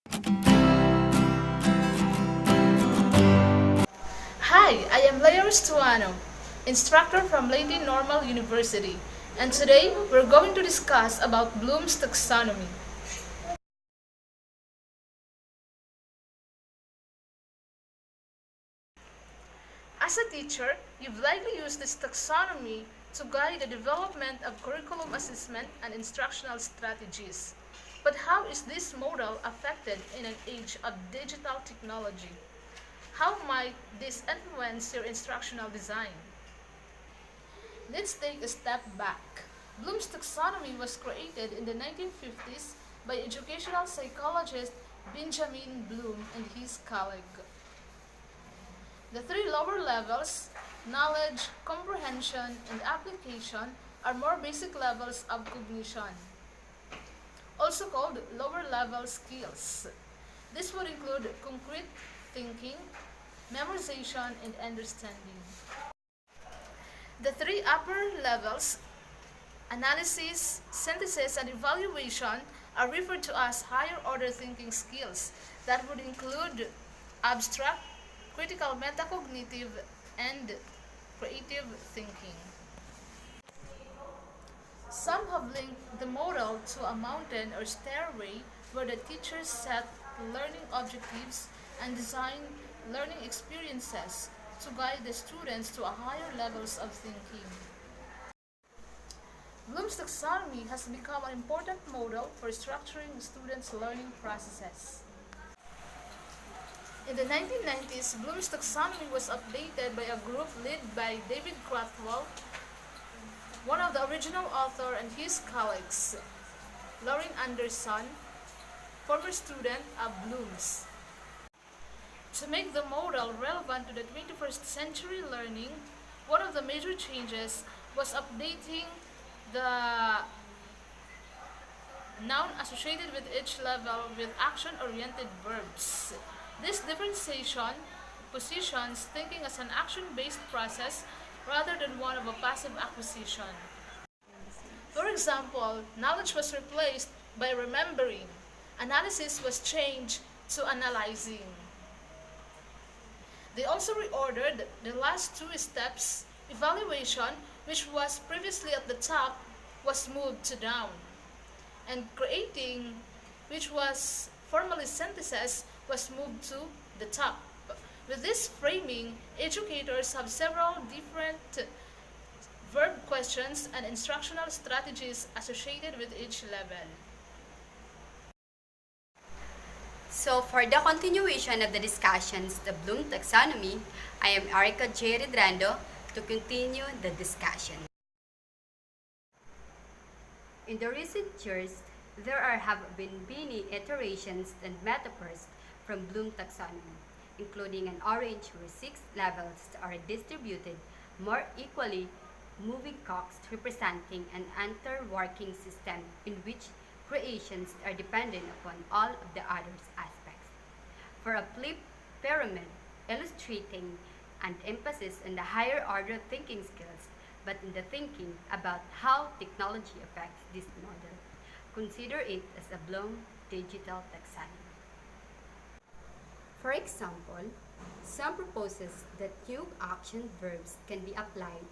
Hi, I am Leo Stuano, instructor from Lady Normal University, and today we're going to discuss about Bloom's taxonomy. As a teacher, you've likely used this taxonomy to guide the development of curriculum assessment and instructional strategies. But how is this model affected in an age of digital technology? How might this influence your instructional design? Let's take a step back. Bloom's taxonomy was created in the 1950s by educational psychologist Benjamin Bloom and his colleague. The three lower levels, knowledge, comprehension, and application, are more basic levels of cognition, also called lower level skills. This would include concrete thinking, memorization, and understanding. The three upper levels, analysis, synthesis, and evaluation, are referred to as higher order thinking skills that would include abstract, critical metacognitive, and creative thinking. Some have linked the model to a mountain or stairway where the teachers set learning objectives and design learning experiences to guide the students to a higher levels of thinking. Bloom's taxonomy has become an important model for structuring students' learning processes. In the 1990s, Bloom's taxonomy was updated by a group led by David Krathwohl, one of the original author, and his colleagues, Lauren Anderson, former student of Bloom's. To make the model relevant to the 21st century learning, one of the major changes was updating the noun associated with each level with action-oriented verbs. This differentiation positions thinking as an action-based process rather than one of a passive acquisition. For example, knowledge was replaced by remembering. Analysis was changed to analyzing. They also reordered the last two steps. Evaluation, which was previously at the top, was moved to down. And creating, which was formerly synthesis, was moved to the top. With this framing, educators have several different verb questions and instructional strategies associated with each level. So for the continuation of the discussions, the Bloom taxonomy, I am Erica J. Redrando to continue the discussion. In the recent years, have been many iterations and metaphors from Bloom taxonomy, including an orange where 6 levels are distributed more equally, moving cocks representing an interworking system in which creations are dependent upon all of the other aspects. For a flip pyramid, illustrating an emphasis on the higher order thinking skills, but in the thinking about how technology affects this model. Consider it as a Bloom digital taxonomy. For example, some proposes that new action verbs can be applied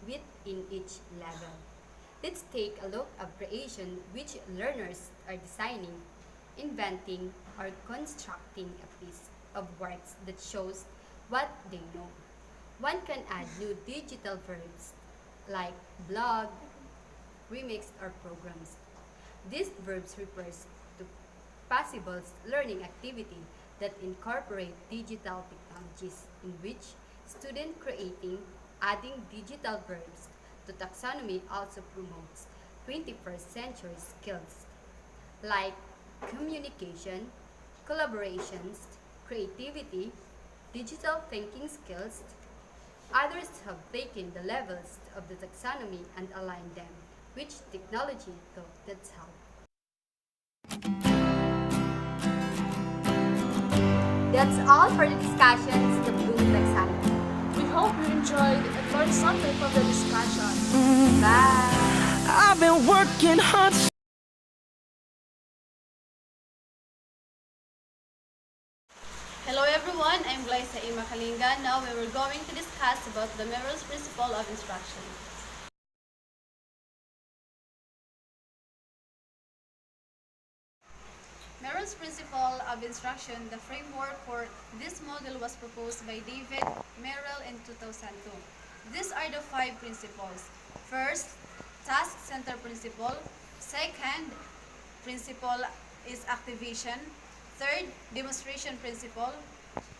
within each level. Let's take a look at creation, which learners are designing, inventing, or constructing a piece of works that shows what they know. One can add new digital verbs like blog, remix, or programs. These verbs refers to possible learning activity that incorporate digital technologies in which student creating, adding digital verbs to taxonomy also promotes 21st century skills like communication, collaborations, creativity, digital thinking skills. Others have taken the levels of the taxonomy and aligned them, which technology took that's help. That's all for the discussions the Bloom taxonomy. We hope you enjoyed and learned something from the discussion. Bye! I've been working hard. everyone, I'm Glyza E. Makalinga. Now we were going to discuss about the Merrill's principle of instruction. Merrill's principle of instruction, the framework for this model was proposed by David Merrill in 2002. These are the 5 principles. First, task-centered principle. Second, principle is activation. Third, demonstration principle.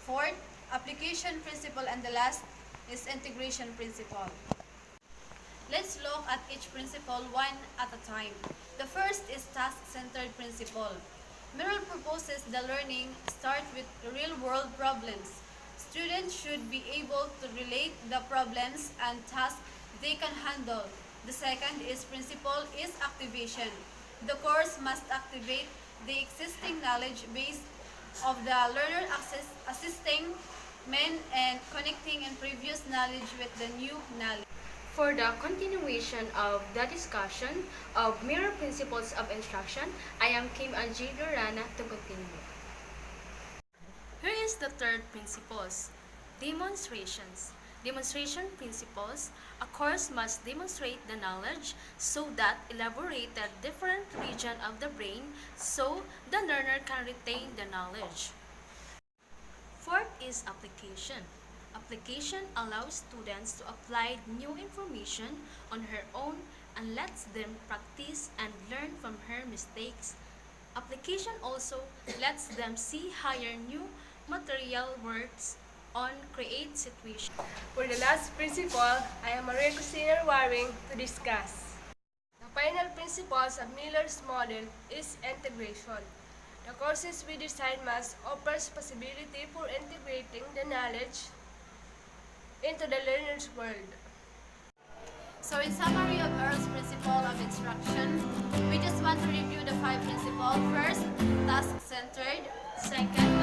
Fourth, application principle. And the last is integration principle. Let's look at each principle one at a time. The first is task-centered principle. Merrill proposes the learning start with real-world problems. Students should be able to relate the problems and tasks they can handle. The second is principle is activation. The course must activate the existing knowledge base of the learner assisting men and connecting in previous knowledge with the new knowledge. For the continuation of the discussion of mirror principles of instruction, I am Kim Angie Lorana to continue. Here is the third principles. Demonstrations. Demonstration principles. A course must demonstrate the knowledge so that elaborated different region of the brain so the learner can retain the knowledge. Fourth is application. Application allows students to apply new information on her own and lets them practice and learn from her mistakes. Application also lets them see how new material works on create situations. For the last principle, I am Maria Cristina Waring to discuss. The final principles of Miller's model is integration. The courses we design must offers possibility for integrating the knowledge into the learner's world. So in summary of Merrill's principle of instruction, we just want to review the 5 principles. First, task-centered. Second,